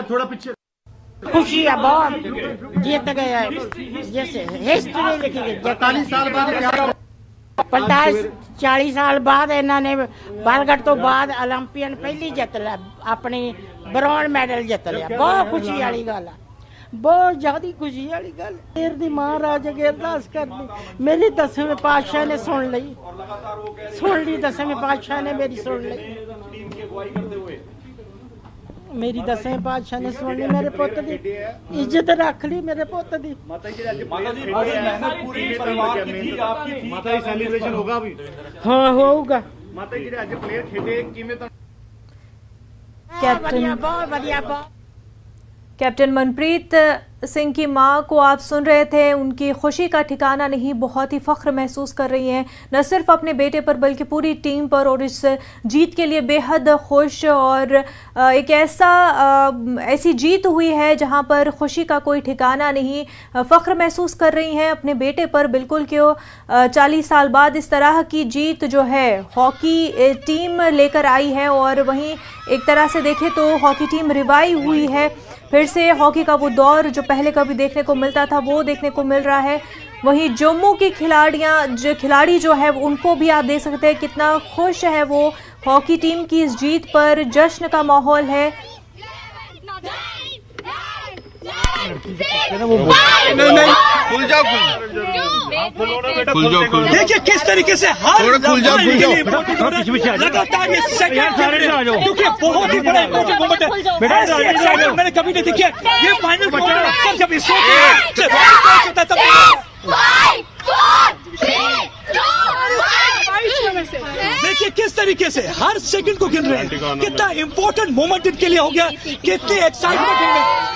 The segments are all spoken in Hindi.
थोड़ा पीछे। खुशी है बहुत, जीत गए जैसे हिस्ट्री लिखी गई। 45 साल बाद 40 साल बाद इन्होंने बालगढ़ तो बाद ओलंपियन पहली जित लिया, अपनी ब्रॉन्ज मैडल जित लिया। बहुत खुशी वाली गल है, बहुत ज्यादा खुशी वाली गल। मेर दी महाराज अगे अरदास करनी, मेरी 10वें पातशाह ने सुन ली, 10वें पातशाह ने मेरी सुन ली, मेरी 10वें पातशाह ने सुन ली, मेरे पुत दी इज्जत रख ली, मेरे पुत दी। माता जी सेलिब्रेशन होगा अभी? हाँ होगा। माता जी आज प्लेयर खेले किवें बहुत बढ़िया। कैप्टन मनप्रीत सिंह की मां को आप सुन रहे थे, उनकी खुशी का ठिकाना नहीं, बहुत ही फख्र महसूस कर रही हैं, न सिर्फ अपने बेटे पर बल्कि पूरी टीम पर, और इस जीत के लिए बेहद खुश। और एक ऐसी जीत हुई है जहां पर खुशी का कोई ठिकाना नहीं, फ़ख्र महसूस कर रही हैं अपने बेटे पर बिल्कुल, क्यों 40 साल बाद इस तरह की जीत जो है हॉकी टीम लेकर आई है। और वहीं एक तरह से देखें तो हॉकी टीम रिवाइव हुई है, फिर से हॉकी का वो दौर जो पहले कभी देखने को मिलता था वो देखने को मिल रहा है। वहीं जम्मू की खिलाड़ी जो है उनको भी आप देख सकते हैं कितना खुश है वो हॉकी टीम की इस जीत पर, जश्न का माहौल है। देखिए किस तरीके से हर लगातार ये सेकंड देखिए बहुत ही बड़ा इंपॉर्टेंट मोमेंट है, मैंने कभी नहीं देखी। ये फाइनल जब इस देखिए किस तरीके से हर सेकंड को गिन रहे हैं, कितना इंपॉर्टेंट मोमेंट इनके लिए हो गया, कितनी एक्साइटमेंट है।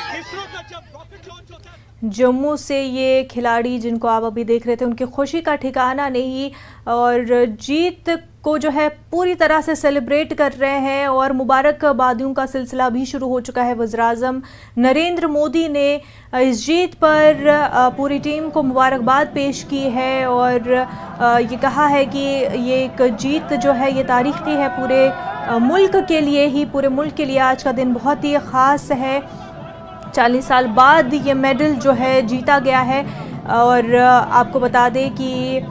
जम्मू से ये खिलाड़ी जिनको आप अभी देख रहे थे, उनकी खुशी का ठिकाना नहीं, और जीत को जो है पूरी तरह से सेलिब्रेट कर रहे हैं। और मुबारकबादियों का सिलसिला भी शुरू हो चुका है। वज़ीर-ए-आज़म नरेंद्र मोदी ने इस जीत पर पूरी टीम को मुबारकबाद पेश की है, और ये कहा है कि ये एक जीत जो है ये तारीख़ी है पूरे मुल्क के लिए ही, पूरे मुल्क के लिए आज का दिन बहुत ही ख़ास है। 40 साल बाद ये मेडल जो है जीता गया है। और आपको बता दें कि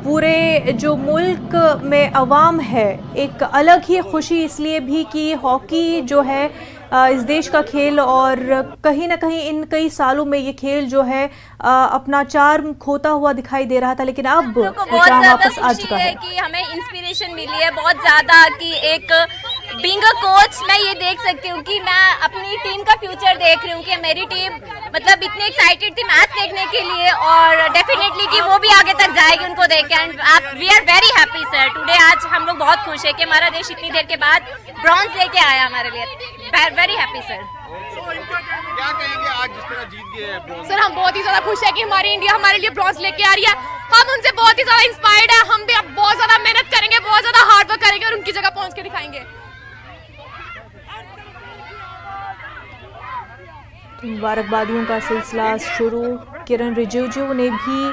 पूरे जो मुल्क में अवाम है, एक अलग ही खुशी इसलिए भी कि हॉकी जो है इस देश का खेल, और कहीं ना कहीं इन कई सालों में ये खेल जो है अपना चार्म खोता हुआ दिखाई दे रहा था, लेकिन अब वो चार्म वापस आ चुका है। कि हमें इंस्पिरेशन मिली है बहुत ज़्यादा, कि एक बीइंग अ कोच मैं ये देख सकती हूँ कि मैं अपनी टीम का फ्यूचर देख रही हूँ, कि मेरी टीम मतलब इतनी एक्साइटेड थी मैच देखने के लिए, और डेफिनेटली कि वो भी आगे तक जाएगी उनको देख के। And we are very happy sir today, आज हम लोग बहुत खुश है कि हमारा देश इतनी देर के बाद ब्रॉन्ज लेके आया हमारे लिए। Very happy sir. क्या कहेंगे आज जिस तरह जीत गए? सर हम बहुत ही ज्यादा खुश है कि हमारी इंडिया हमारे लिए ब्रॉन्ज लेके आ रही है। हम उनसे बहुत ही ज्यादा इंस्पायर्ड है, हम भी अब बहुत ज्यादा मेहनत करेंगे, बहुत ज्यादा हार्ड वर्क करेंगे और उनकी जगह पहुंच के दिखाएंगे। मुबारकबादियों का सिलसिला शुरू। किरण रिजिजू ने भी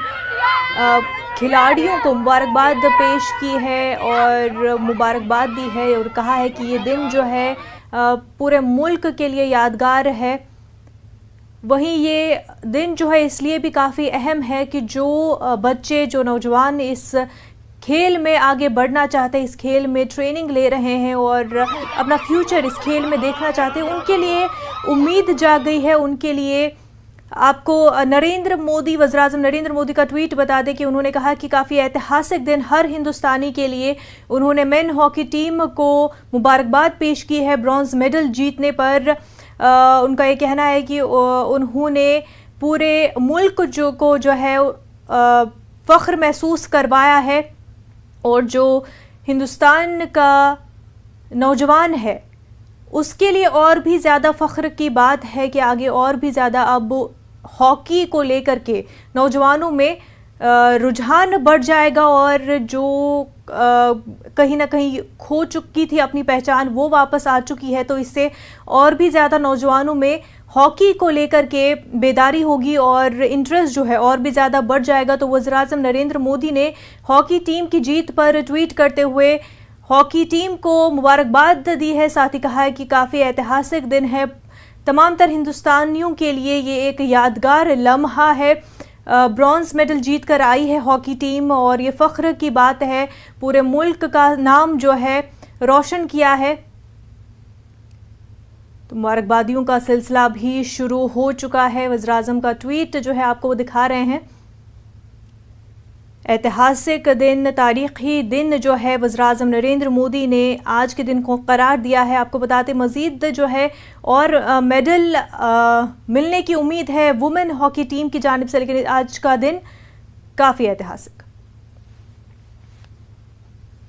खिलाड़ियों को मुबारकबाद पेश की है और मुबारकबाद दी है, और कहा है कि ये दिन जो है पूरे मुल्क के लिए यादगार है। वहीं ये दिन जो है इसलिए भी काफ़ी अहम है कि जो बच्चे, जो नौजवान इस खेल में आगे बढ़ना चाहते हैं, इस खेल में ट्रेनिंग ले रहे हैं और अपना फ्यूचर इस खेल में देखना चाहते हैं, उनके लिए उम्मीद जाग गई है। उनके लिए आपको नरेंद्र मोदी, वज़ीर-ए-आज़म नरेंद्र मोदी का ट्वीट बता दें कि उन्होंने कहा कि काफ़ी ऐतिहासिक दिन हर हिंदुस्तानी के लिए। उन्होंने मेन हॉकी टीम को मुबारकबाद पेश की है ब्रॉन्ज मेडल जीतने पर। उनका ये कहना है कि उन्होंने पूरे मुल्क को जो है फ़ख्र महसूस करवाया है, और जो हिंदुस्तान का नौजवान है उसके लिए और भी ज़्यादा फ़ख्र की बात है कि आगे और भी ज़्यादा अब हॉकी को लेकर के नौजवानों में रुझान बढ़ जाएगा, और जो कहीं ना कहीं खो चुकी थी अपनी पहचान वो वापस आ चुकी है। तो इससे और भी ज़्यादा नौजवानों में हॉकी को लेकर के बेदारी होगी और इंटरेस्ट जो है और भी ज़्यादा बढ़ जाएगा। तो वज़ीर-ए-आज़म नरेंद्र मोदी ने हॉकी टीम की जीत पर ट्वीट करते हुए हॉकी टीम को मुबारकबाद दी है, साथ ही कहा है कि काफ़ी ऐतिहासिक दिन है तमाम तर हिंदुस्तानियों के लिए, ये एक यादगार लम्हा है। ब्रॉन्ज मेडल जीत कर आई है हॉकी टीम और ये फ़ख्र की बात है, पूरे मुल्क का नाम जो है रोशन किया है। तो मुबारकबादियों का सिलसिला भी शुरू हो चुका है। वज़ीर-ए-आज़म का ट्वीट जो है आपको वो दिखा रहे हैं। ऐतिहासिक दिन, तारीखी दिन जो है वज़ीर-ए-आज़म नरेंद्र मोदी ने आज के दिन को करार दिया है। आपको बताते मज़ीद जो है और मेडल मिलने की उम्मीद है वुमेन हॉकी टीम की जानिब से, लेकिन आज का दिन काफ़ी ऐतिहासिक।